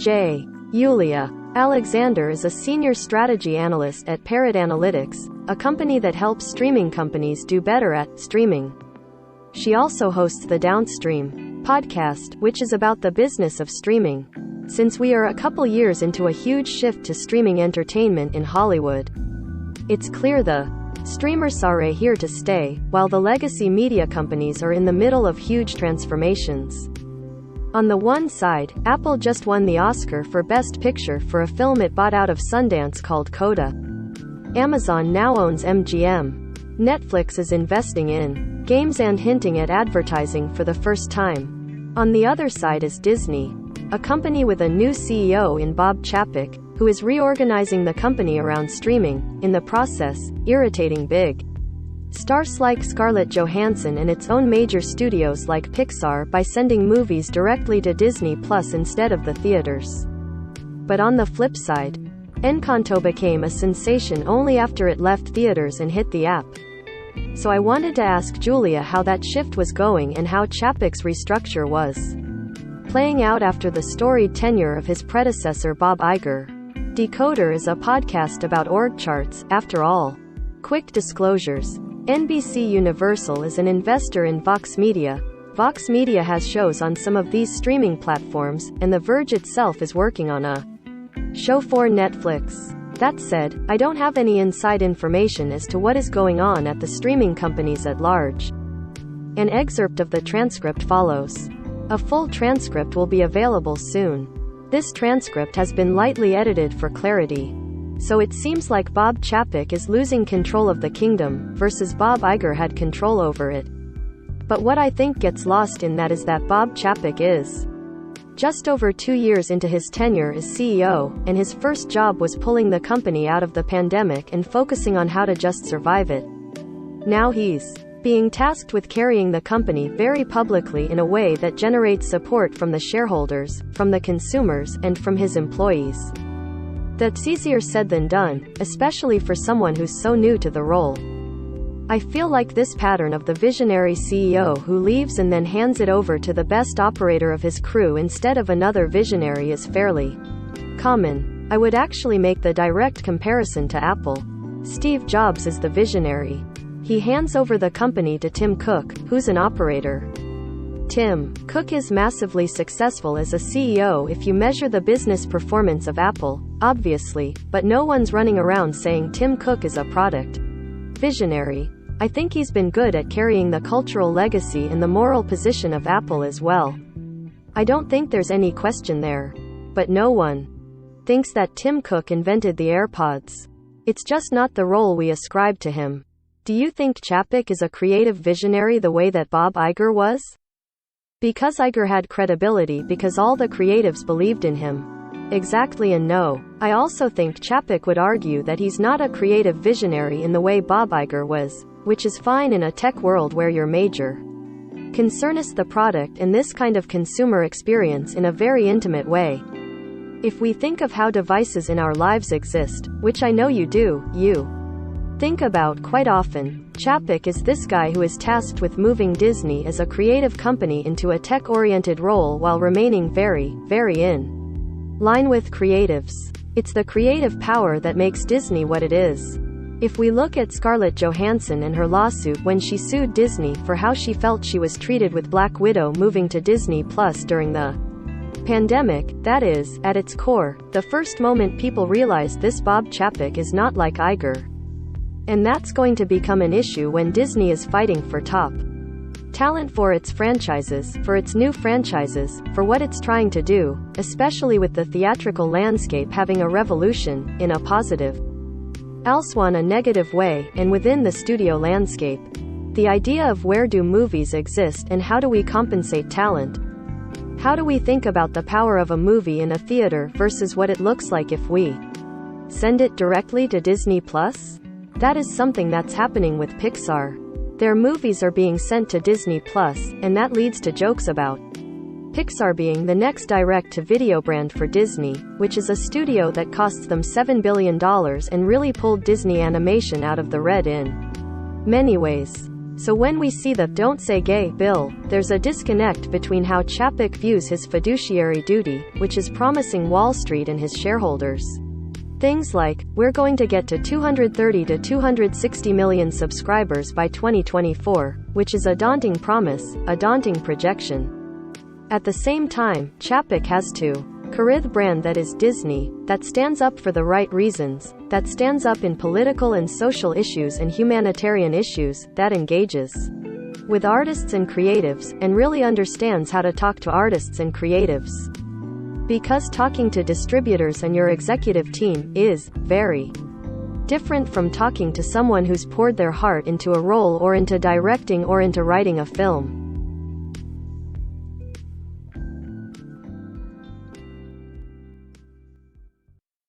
J. Yulia Alexander is a senior strategy analyst at Parrot Analytics, a company that helps streaming companies do better at streaming. She also hosts the Downstream podcast, which is about the business of streaming. Since we are a couple years into a huge shift to streaming entertainment in Hollywood, it's clear the streamers are here to stay, while the legacy media companies are in the middle of huge transformations. On the one side, Apple just won the Oscar for Best Picture for a film it bought out of Sundance called Coda. Amazon now owns MGM. Netflix is investing in games and hinting at advertising for the first time. On the other side is Disney, a company with a new CEO in Bob Chapek, who is reorganizing the company around streaming, in the process, irritating big stars like Scarlett Johansson and its own major studios like Pixar by sending movies directly to Disney Plus instead of the theaters. But on the flip side, Encanto became a sensation only after it left theaters and hit the app. So I wanted to ask Julia how that shift was going and how Chapek's restructure was playing out after the storied tenure of his predecessor Bob Iger. Decoder is a podcast about org charts, after all. Quick disclosures. NBC Universal is an investor in Vox Media. Vox Media has shows on some of these streaming platforms, and The Verge itself is working on a show for Netflix. That said, I don't have any inside information as to what is going on at the streaming companies at large. An excerpt of the transcript follows. A full transcript will be available soon. This transcript has been lightly edited for clarity. So it seems like Bob Chapek is losing control of the kingdom, versus Bob Iger had control over it. But what I think gets lost in that is that Bob Chapek is just over 2 years into his tenure as CEO, and his first job was pulling the company out of the pandemic and focusing on how to just survive it. Now he's being tasked with carrying the company very publicly in a way that generates support from the shareholders, from the consumers, and from his employees. That's easier said than done, especially for someone who's so new to the role. I feel like this pattern of the visionary CEO who leaves and then hands it over to the best operator of his crew instead of another visionary is fairly common. I would actually make the direct comparison to Apple. Steve Jobs is the visionary. He hands over the company to Tim Cook, who's an operator. Tim Cook is massively successful as a CEO if you measure the business performance of Apple, obviously, but no one's running around saying Tim Cook is a product visionary. I think he's been good at carrying the cultural legacy and the moral position of Apple as well. I don't think there's any question there. But no one thinks that Tim Cook invented the AirPods. It's just not the role we ascribe to him. Do you think Chapek is a creative visionary the way that Bob Iger was? Because Iger had credibility because all the creatives believed in him. Exactly, and no. I also think Chapek would argue that he's not a creative visionary in the way Bob Iger was, which is fine in a tech world where your major concern is the product and this kind of consumer experience in a very intimate way. If we think of how devices in our lives exist, which I know you do, you think about quite often, Chapek is this guy who is tasked with moving Disney as a creative company into a tech-oriented role while remaining very, very in line with creatives. It's the creative power that makes Disney what it is. If we look at Scarlett Johansson and her lawsuit when she sued Disney for how she felt she was treated with Black Widow moving to Disney Plus during the pandemic, that is, at its core, the first moment people realized this Bob Chapek is not like Iger. And that's going to become an issue when Disney is fighting for top talent for its franchises, for its new franchises, for what it's trying to do, especially with the theatrical landscape having a revolution, in a positive, elsewhere a negative way, and within the studio landscape. The idea of where do movies exist and how do we compensate talent? How do we think about the power of a movie in a theater versus what it looks like if we send it directly to Disney Plus? That is something that's happening with Pixar. Their movies are being sent to Disney Plus, and that leads to jokes about Pixar being the next direct-to-video brand for Disney, which is a studio that costs them $7 billion and really pulled Disney animation out of the red in many ways. So when we see the "Don't Say Gay" bill, there's a disconnect between how Chapek views his fiduciary duty, which is promising Wall Street and his shareholders things like, "We're going to get to 230 to 260 million subscribers by 2024, which is a daunting promise, a daunting projection." At the same time, Chapek has to Karith brand that is Disney, that stands up for the right reasons, that stands up in political and social issues and humanitarian issues, that engages with artists and creatives, and really understands how to talk to artists and creatives. Because talking to distributors and your executive team is very different from talking to someone who's poured their heart into a role or into directing or into writing a film.